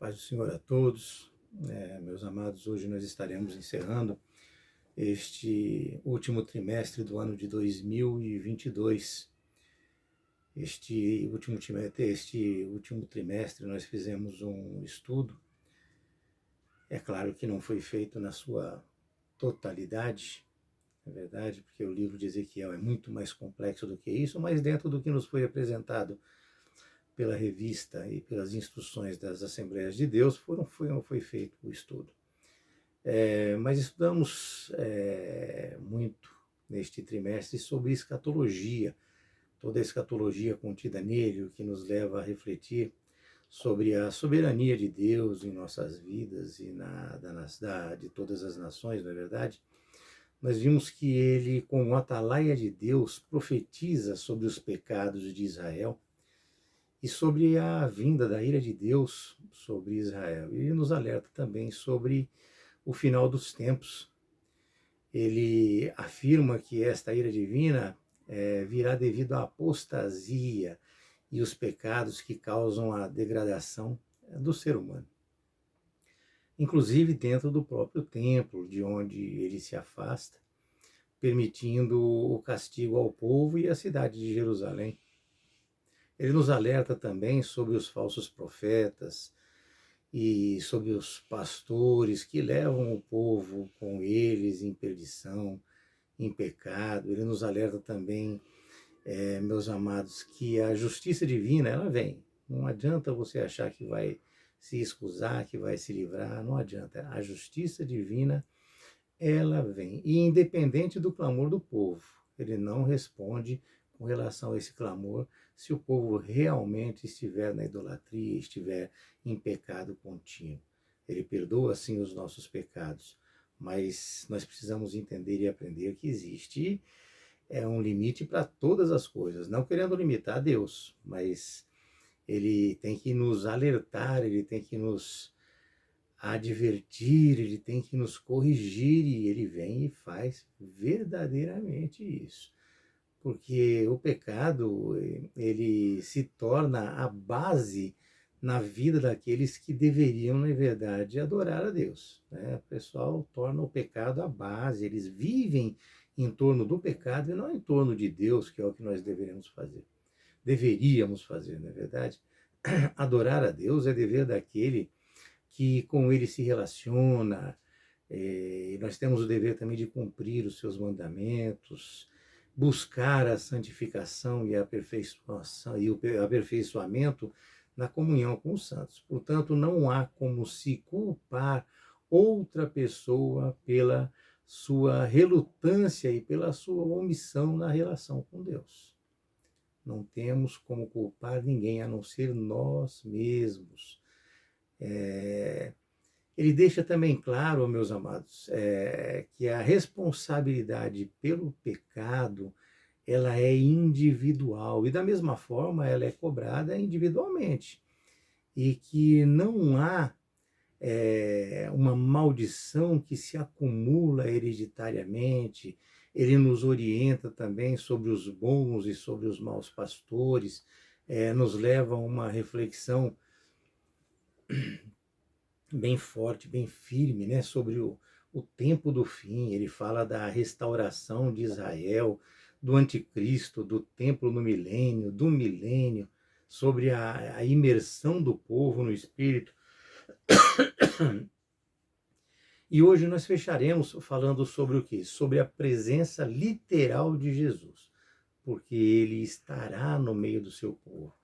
Paz do Senhor a todos. Meus amados, hoje nós estaremos encerrando este último trimestre do ano de 2022. Este último trimestre nós fizemos um estudo. É claro que não foi feito na sua totalidade, é verdade, porque o livro de Ezequiel é muito mais complexo do que isso, mas dentro do que nos foi apresentado pela revista e pelas instruções das Assembleias de Deus, foi feito o estudo. Mas estudamos muito neste trimestre sobre escatologia, toda a escatologia contida nele, o que nos leva a refletir sobre a soberania de Deus em nossas vidas e de todas as nações, não é verdade? Nós vimos que ele, como atalaia de Deus, profetiza sobre os pecados de Israel e sobre a vinda da ira de Deus sobre Israel. Ele nos alerta também sobre o final dos tempos. Ele afirma que esta ira divina virá devido à apostasia e os pecados que causam a degradação do ser humano. Inclusive dentro do próprio templo, de onde ele se afasta, permitindo o castigo ao povo e à cidade de Jerusalém. Ele nos alerta também sobre os falsos profetas e sobre os pastores que levam o povo com eles em perdição, em pecado. Ele nos alerta também, meus amados, que a justiça divina, ela vem. Não adianta você achar que vai se excusar, que vai se livrar, não adianta. A justiça divina, ela vem. E independente do clamor do povo, ele não responde com relação a esse clamor se o povo realmente estiver na idolatria, estiver em pecado contínuo. Ele perdoa, sim, os nossos pecados, mas nós precisamos entender e aprender que existe um limite para todas as coisas, não querendo limitar Deus, mas ele tem que nos alertar, ele tem que nos advertir, ele tem que nos corrigir, e ele vem e faz verdadeiramente isso. Porque o pecado, ele se torna a base na vida daqueles que deveriam, na verdade, adorar a Deus. O pessoal torna o pecado a base, eles vivem em torno do pecado e não em torno de Deus, que é o que nós deveríamos fazer, não é verdade? Adorar a Deus é dever daquele que com ele se relaciona, nós temos o dever também de cumprir os seus mandamentos, buscar a santificação e a aperfeiçoação e o aperfeiçoamento na comunhão com os santos. Portanto, não há como se culpar outra pessoa pela sua relutância e pela sua omissão na relação com Deus. Não temos como culpar ninguém a não ser nós mesmos. Ele deixa também claro, meus amados, que a responsabilidade pelo pecado, ela é individual, e da mesma forma ela é cobrada individualmente, e que não há uma maldição que se acumula hereditariamente. Ele nos orienta também sobre os bons e sobre os maus pastores, nos leva a uma reflexão bem forte, bem firme, né, sobre o tempo do fim. Ele fala da restauração de Israel, do anticristo, do templo no milênio, do milênio, sobre a imersão do povo no Espírito. E hoje nós fecharemos falando sobre o quê? Sobre a presença literal de Jesus, porque ele estará no meio do seu povo.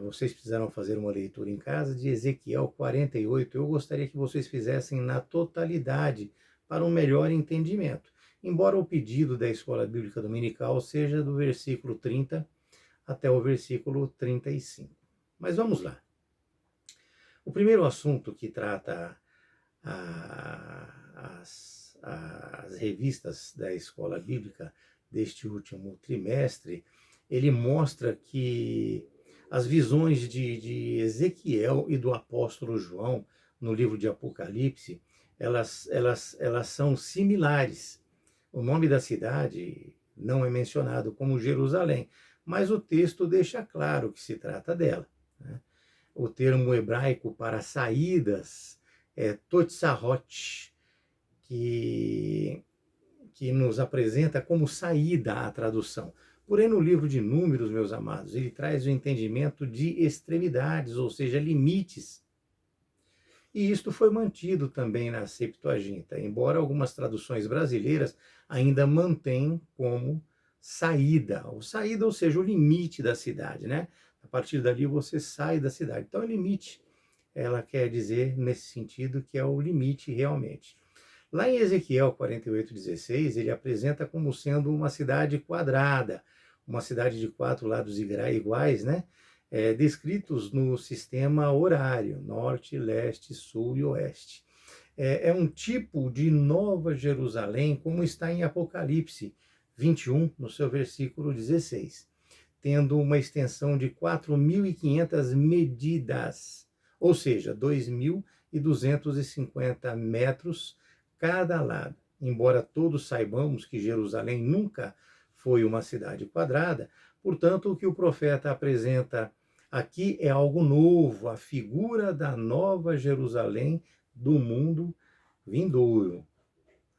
Vocês precisaram fazer uma leitura em casa de Ezequiel 48. Eu gostaria que vocês fizessem na totalidade para um melhor entendimento. Embora o pedido da Escola Bíblica Dominical seja do versículo 30 até o versículo 35. Mas vamos lá. O primeiro assunto que trata as revistas da Escola Bíblica deste último trimestre, ele mostra que as visões de Ezequiel e do apóstolo João no livro de Apocalipse, elas são similares. O nome da cidade não é mencionado como Jerusalém, mas o texto deixa claro que se trata dela, né? O termo hebraico para saídas é Totsahot, que nos apresenta como saída a tradução. Porém, no livro de Números, meus amados, ele traz o entendimento de extremidades, ou seja, limites. E isto foi mantido também na Septuaginta, embora algumas traduções brasileiras ainda mantêm como saída, ou seja, o limite da cidade, né? A partir dali você sai da cidade. Então, o limite, ela quer dizer nesse sentido que é o limite realmente. Lá em Ezequiel 48:16, ele apresenta como sendo uma cidade quadrada, uma cidade de 4 lados iguais, né? Descritos no sistema horário, norte, leste, sul e oeste. É um tipo de Nova Jerusalém, como está em Apocalipse 21, no seu versículo 16, tendo uma extensão de 4.500 medidas, ou seja, 2.250 metros cada lado. Embora todos saibamos que Jerusalém nunca foi uma cidade quadrada, portanto, o que o profeta apresenta aqui é algo novo, a figura da nova Jerusalém do mundo vindouro.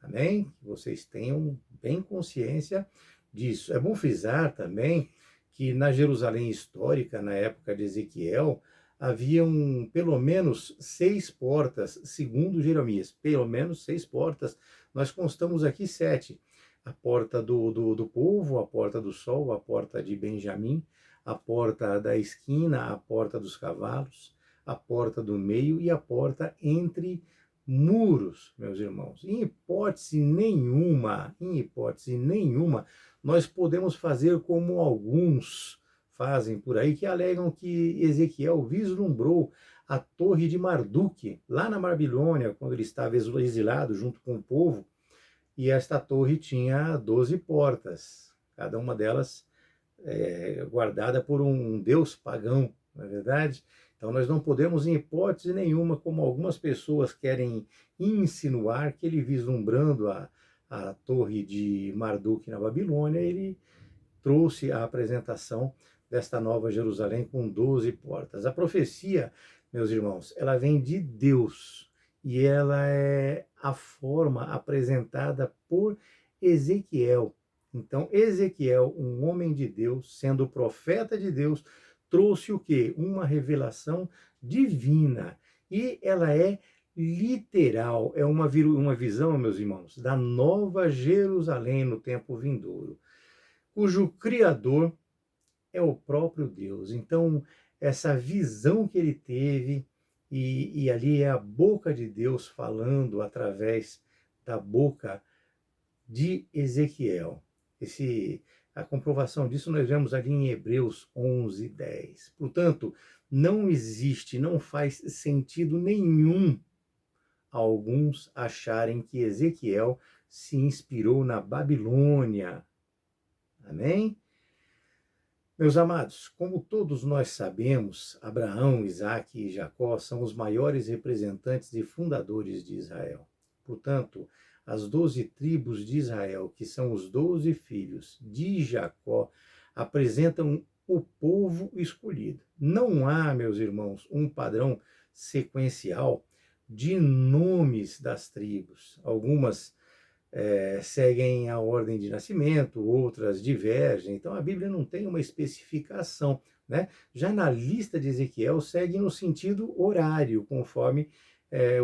Amém? Que vocês tenham bem consciência disso. É bom frisar também que na Jerusalém histórica, na época de Ezequiel, haviam pelo menos 6 portas, segundo Jeremias, pelo menos 6 portas. Nós constamos aqui 7. A porta do povo, a porta do sol, a porta de Benjamim, a porta da esquina, a porta dos cavalos, a porta do meio e a porta entre muros, meus irmãos. Em hipótese nenhuma, nós podemos fazer como alguns fazem por aí, que alegam que Ezequiel vislumbrou a torre de Marduk, lá na Babilônia, quando ele estava exilado junto com o povo, e esta torre tinha 12 portas, cada uma delas guardada por um deus pagão, não é verdade? Então nós não podemos, em hipótese nenhuma, como algumas pessoas querem insinuar, que ele vislumbrando a torre de Marduk na Babilônia, ele trouxe a apresentação desta nova Jerusalém com 12 portas. A profecia, meus irmãos, ela vem de Deus e ela é a forma apresentada por Ezequiel. Então, Ezequiel, um homem de Deus, sendo profeta de Deus, trouxe o quê? Uma revelação divina. E ela é literal, é uma visão, meus irmãos, da nova Jerusalém no tempo vindouro, cujo Criador é o próprio Deus. Então, essa visão que ele teve, e ali é a boca de Deus falando através da boca de Ezequiel. A comprovação disso nós vemos ali em Hebreus 11:10. Portanto, não faz sentido nenhum alguns acharem que Ezequiel se inspirou na Babilônia. Amém? Meus amados, como todos nós sabemos, Abraão, Isaque e Jacó são os maiores representantes e fundadores de Israel. Portanto, as 12 tribos de Israel, que são os 12 filhos de Jacó, apresentam o povo escolhido. Não há, meus irmãos, um padrão sequencial de nomes das tribos. Algumas seguem a ordem de nascimento, outras divergem. Então a Bíblia não tem uma especificação, né? Já na lista de Ezequiel segue no sentido horário, conforme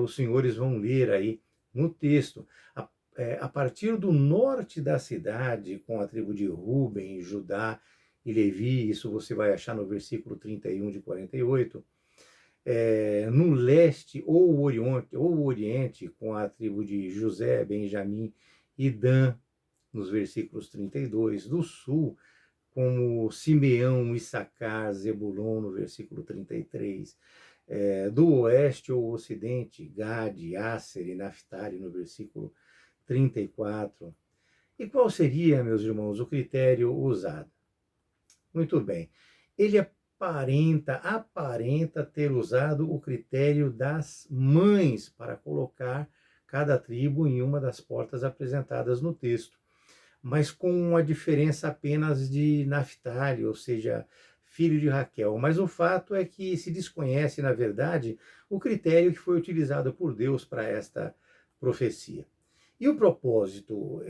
os senhores vão ler aí no texto. A partir do norte da cidade, com a tribo de Ruben, Judá e Levi, isso você vai achar no versículo 31 de 48, no leste ou o oriente, com a tribo de José, Benjamim e Dan, nos versículos 32, do sul, como Simeão, Issacar, Zebulon, no versículo 33, do oeste ou ocidente, Gade, Asser e Naftali, no versículo 34. E qual seria, meus irmãos, o critério usado? Muito bem, ele aparenta ter usado o critério das mães para colocar cada tribo em uma das portas apresentadas no texto, mas com a diferença apenas de Naftali, ou seja, filho de Raquel. Mas o fato é que se desconhece, na verdade, o critério que foi utilizado por Deus para esta profecia. E o propósito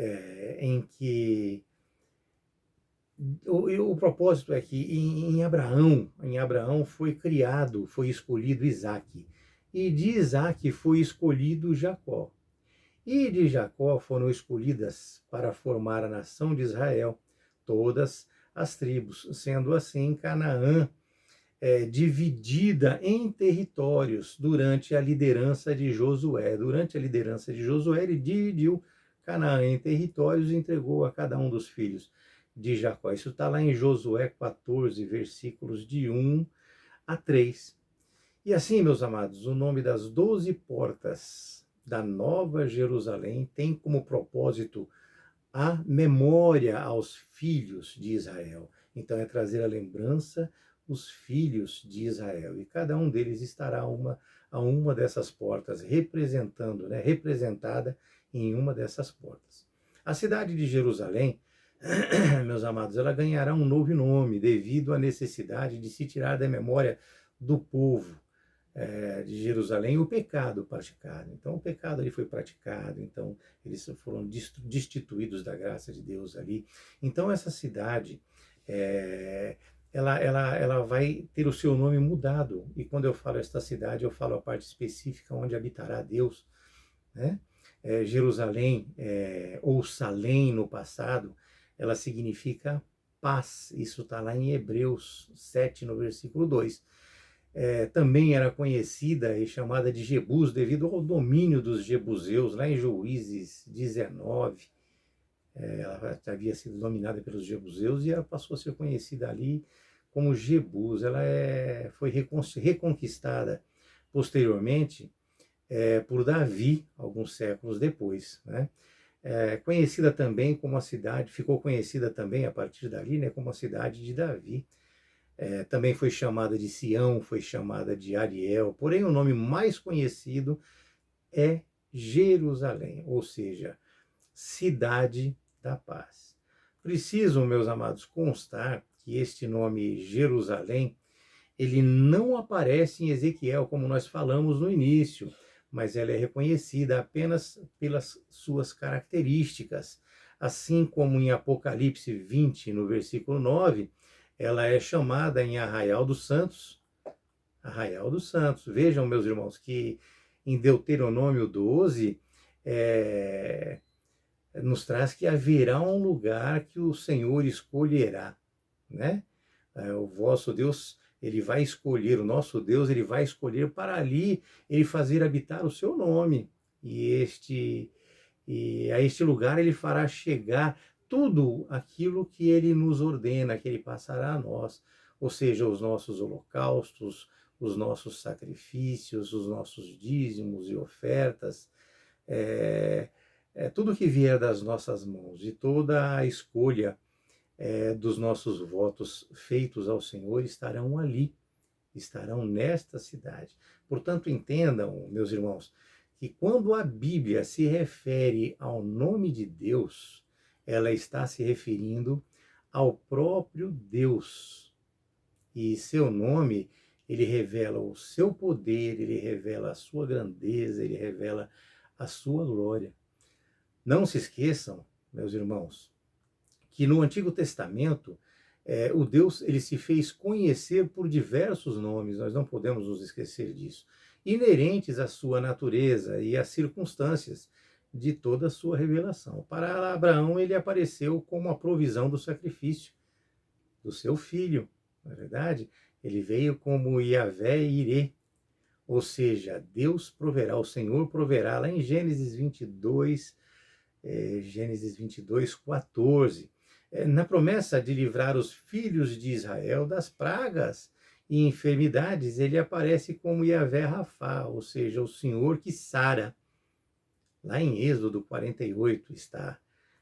o propósito é que em Abraão foi criado, foi escolhido Isaque. E de Isaque foi escolhido Jacó. E de Jacó foram escolhidas para formar a nação de Israel todas as tribos. Sendo assim, Canaã dividida em territórios durante a liderança de Josué. Durante a liderança de Josué, ele dividiu Canaã em territórios e entregou a cada um dos filhos de Jacó. Isso está lá em Josué 14, versículos de 1 a 3. E assim, meus amados, o nome das 12 portas da Nova Jerusalém tem como propósito a memória aos filhos de Israel. Então é trazer a lembrança os filhos de Israel. E cada um deles estará a uma dessas portas, representada em uma dessas portas. A cidade de Jerusalém, meus amados, ela ganhará um novo nome devido à necessidade de se tirar da memória do povo de Jerusalém o pecado praticado. Então o pecado ali foi praticado, então eles foram destituídos da graça de Deus ali. Então essa cidade, ela vai ter o seu nome mudado. E quando eu falo esta cidade, eu falo a parte específica onde habitará Deus, né? Jerusalém, ou Salém no passado, ela significa paz. Isso está lá em Hebreus 7, no versículo 2. Também era conhecida e chamada de Jebus devido ao domínio dos jebuseus, lá em Juízes 19. Ela havia sido dominada pelos jebuseus e ela passou a ser conhecida ali como Jebus. Ela foi reconquistada posteriormente por Davi, alguns séculos depois, né? Conhecida também como a cidade, ficou conhecida também a partir dali, né, como a cidade de Davi. Também foi chamada de Sião, foi chamada de Ariel, porém o nome mais conhecido é Jerusalém, ou seja, cidade da paz. Preciso, meus amados, constar que este nome Jerusalém, ele não aparece em Ezequiel, como nós falamos no início, mas ela é reconhecida apenas pelas suas características. Assim como em Apocalipse 20, no versículo 9, ela é chamada em Arraial dos Santos. Arraial dos Santos. Vejam, meus irmãos, que em Deuteronômio 12, nos traz que haverá um lugar que o Senhor escolherá, né? O vosso Deus, ele vai escolher, o nosso Deus, ele vai escolher para ali ele fazer habitar o seu nome. E a este lugar ele fará chegar tudo aquilo que ele nos ordena, que ele passará a nós, ou seja, os nossos holocaustos, os nossos sacrifícios, os nossos dízimos e ofertas, tudo que vier das nossas mãos e toda a escolha dos nossos votos feitos ao Senhor estarão ali, estarão nesta cidade. Portanto, entendam, meus irmãos, que quando a Bíblia se refere ao nome de Deus, ela está se referindo ao próprio Deus. E seu nome, ele revela o seu poder, ele revela a sua grandeza, ele revela a sua glória. Não se esqueçam, meus irmãos, que no Antigo Testamento, o Deus ele se fez conhecer por diversos nomes, nós não podemos nos esquecer disso, inerentes à sua natureza e às circunstâncias de toda a sua revelação. Para Abraão, ele apareceu como a provisão do sacrifício do seu filho, não é verdade? Ele veio como Yahvé Irê, ou seja, Deus proverá, o Senhor proverá, lá em Gênesis 22, 14. Na promessa de livrar os filhos de Israel das pragas e enfermidades, ele aparece como Yahvé Rafá, ou seja, o Senhor que sara. Lá em Êxodo 48 está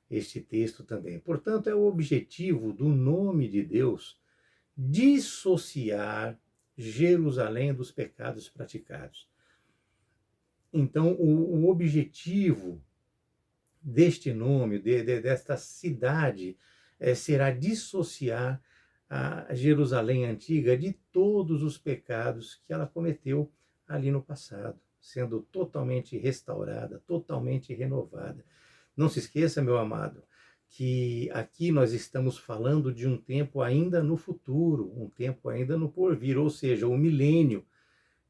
este texto também. Portanto, é o objetivo do nome de Deus dissociar Jerusalém dos pecados praticados. Então, o objetivo deste nome, desta cidade, será dissociar a Jerusalém antiga de todos os pecados que ela cometeu ali no passado, sendo totalmente restaurada, totalmente renovada. Não se esqueça, meu amado, que aqui nós estamos falando de um tempo ainda no futuro, um tempo ainda no porvir, ou seja, o milênio,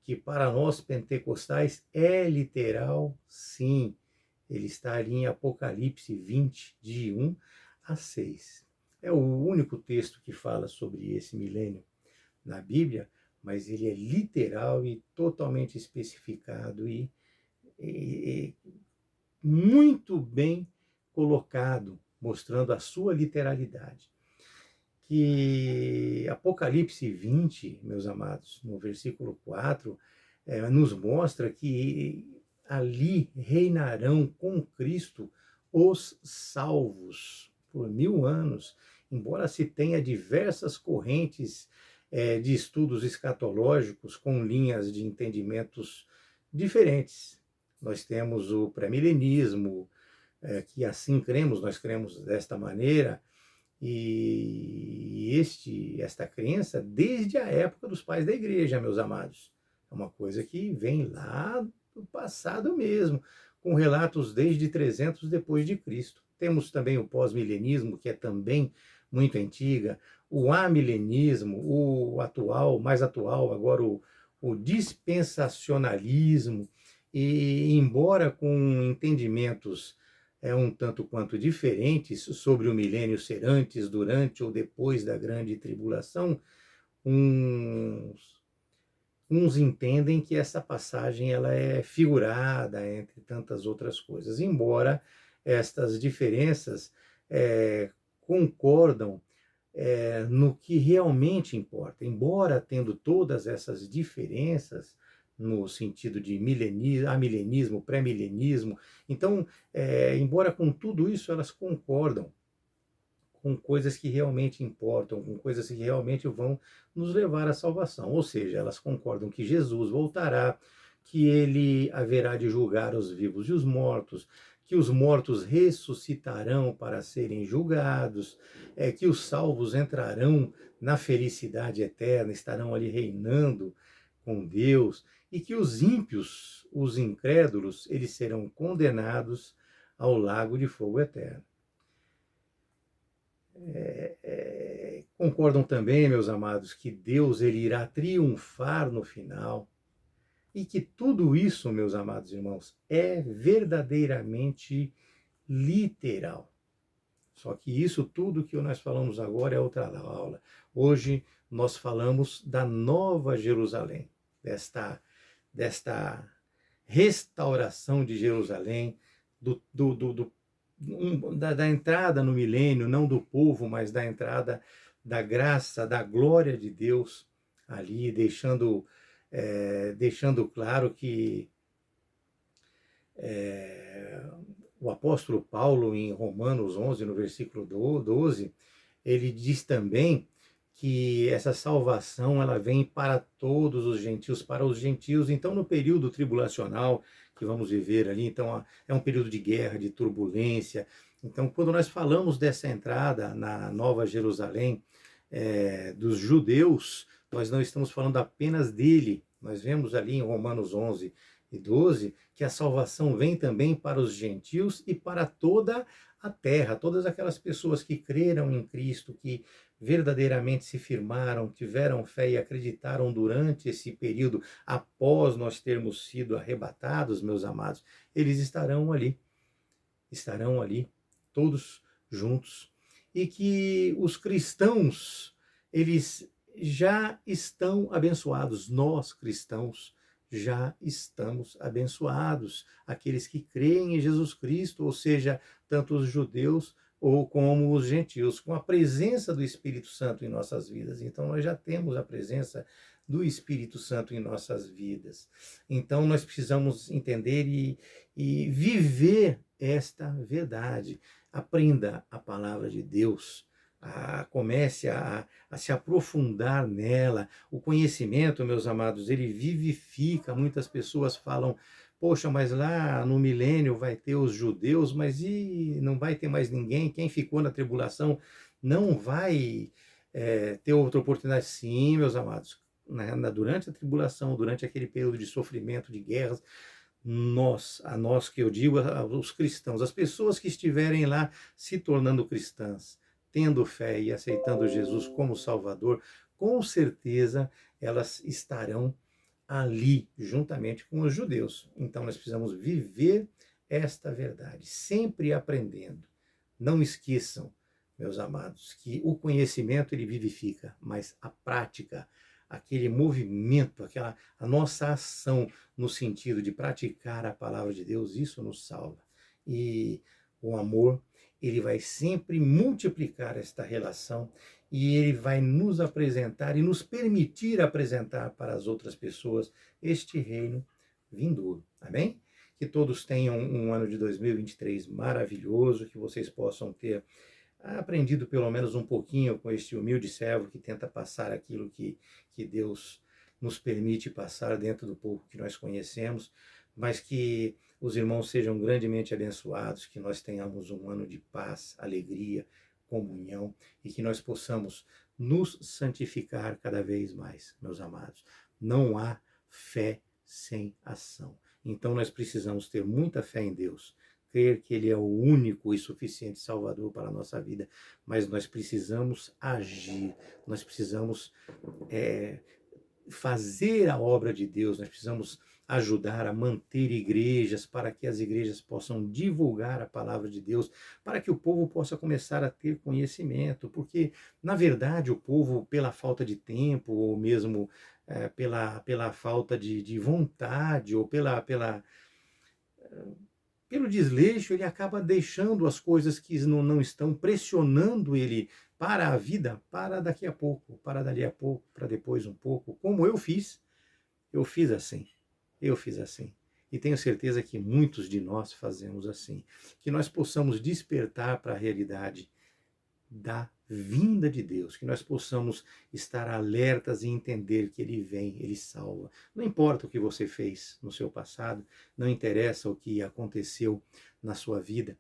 que para nós pentecostais é literal, sim. Ele está ali em Apocalipse 20, de 1 a 6. É o único texto que fala sobre esse milênio na Bíblia, mas ele é literal e totalmente especificado e muito bem colocado, mostrando a sua literalidade. Que Apocalipse 20, meus amados, no versículo 4, nos mostra que ali reinarão com Cristo os salvos por 1000 anos, embora se tenha diversas correntes de estudos escatológicos com linhas de entendimentos diferentes. Nós temos o pré-milenismo, que assim cremos, nós cremos desta maneira, e esta crença desde a época dos pais da igreja, meus amados. É uma coisa que vem lá do passado mesmo, com relatos desde 300 depois de Cristo. Temos também o pós-milenismo, que é também muito antiga, o amilenismo, o atual, mais atual, agora o dispensacionalismo, e embora com entendimentos um tanto quanto diferentes sobre o milênio ser antes, durante ou depois da grande tribulação, uns entendem que essa passagem ela é figurada, entre tantas outras coisas, embora estas diferenças concordam no que realmente importa. Embora tendo todas essas diferenças, no sentido de amilenismo, pré-milenismo. Então, embora com tudo isso elas concordam com coisas que realmente importam, com coisas que realmente vão nos levar à salvação. Ou seja, elas concordam que Jesus voltará, que ele haverá de julgar os vivos e os mortos, que os mortos ressuscitarão para serem julgados, que os salvos entrarão na felicidade eterna, estarão ali reinando com Deus, e que os ímpios, os incrédulos, eles serão condenados ao lago de fogo eterno. Concordam também, meus amados, que Deus ele irá triunfar no final, e que tudo isso, meus amados irmãos, é verdadeiramente literal. Só que isso tudo que nós falamos agora é outra aula. Hoje nós falamos da Nova Jerusalém, desta restauração de Jerusalém, da entrada no milênio, não do povo, mas da entrada da graça, da glória de Deus ali, deixando claro que o apóstolo Paulo, em Romanos 11, no versículo 12, ele diz também que essa salvação ela vem para todos os gentios, para os gentios. Então, no período tribulacional que vamos viver ali, então é um período de guerra, de turbulência. Então, quando nós falamos dessa entrada na Nova Jerusalém dos judeus, nós não estamos falando apenas dele. Nós vemos ali em Romanos 11 e 12 que a salvação vem também para os gentios e para toda a terra, todas aquelas pessoas que creram em Cristo, que verdadeiramente se firmaram, tiveram fé e acreditaram durante esse período, após nós termos sido arrebatados, meus amados, eles estarão ali, todos juntos. E que os cristãos, eles já estão abençoados, nós cristãos já estamos abençoados, aqueles que creem em Jesus Cristo, ou seja, tanto os judeus ou como os gentios, com a presença do Espírito Santo em nossas vidas. Então nós já temos a presença do Espírito Santo em nossas vidas. Então nós precisamos entender e viver esta verdade. Aprenda a palavra de Deus, comece a se aprofundar nela. O conhecimento, meus amados, ele vivifica. Muitas pessoas falam, poxa, mas lá no milênio vai ter os judeus, mas e não vai ter mais ninguém? Quem ficou na tribulação não vai ter outra oportunidade? Sim, meus amados. Durante a tribulação, durante aquele período de sofrimento, de guerras, a nós que eu digo, os cristãos, as pessoas que estiverem lá se tornando cristãs, tendo fé e aceitando Jesus como Salvador, com certeza elas estarão ali juntamente com os judeus. Então nós precisamos viver esta verdade, sempre aprendendo. Não esqueçam, meus amados, que o conhecimento ele vivifica, mas a prática, aquele movimento, a nossa ação no sentido de praticar a palavra de Deus, isso nos salva. E o amor, ele vai sempre multiplicar esta relação e ele vai nos apresentar e nos permitir apresentar para as outras pessoas este reino vindouro. Amém? Que todos tenham um ano de 2023 maravilhoso, que vocês possam ter aprendido pelo menos um pouquinho com este humilde servo que tenta passar aquilo que Deus nos permite passar dentro do pouco que nós conhecemos, mas que os irmãos sejam grandemente abençoados, que nós tenhamos um ano de paz, alegria, comunhão e que nós possamos nos santificar cada vez mais, meus amados. Não há fé sem ação. Então nós precisamos ter muita fé em Deus, crer que Ele é o único e suficiente Salvador para a nossa vida, mas nós precisamos agir, nós precisamos fazer a obra de Deus, nós precisamos ajudar a manter igrejas, para que as igrejas possam divulgar a palavra de Deus, para que o povo possa começar a ter conhecimento, porque, na verdade, o povo, pela falta de tempo, ou mesmo pela falta de vontade, ou pelo desleixo, ele acaba deixando as coisas que não estão pressionando ele para a vida, para daqui a pouco, para dali a pouco, para depois um pouco, como eu fiz assim. Eu fiz assim. E tenho certeza que muitos de nós fazemos assim. Que nós possamos despertar para a realidade da vinda de Deus, que nós possamos estar alertas e entender que Ele vem, Ele salva. Não importa o que você fez no seu passado, não interessa o que aconteceu na sua vida,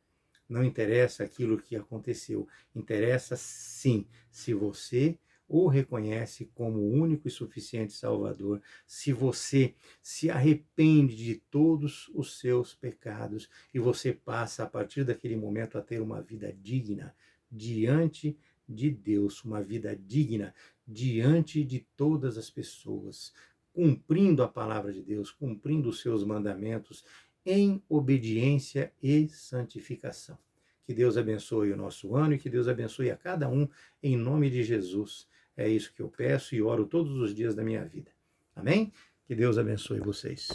não interessa aquilo que aconteceu, interessa sim se você o reconhece como o único e suficiente Salvador, se você se arrepende de todos os seus pecados e você passa a partir daquele momento a ter uma vida digna diante de Deus, uma vida digna diante de todas as pessoas, cumprindo a palavra de Deus, cumprindo os seus mandamentos em obediência e santificação. Que Deus abençoe o nosso ano e que Deus abençoe a cada um em nome de Jesus. É isso que eu peço e oro todos os dias da minha vida. Amém? Que Deus abençoe vocês.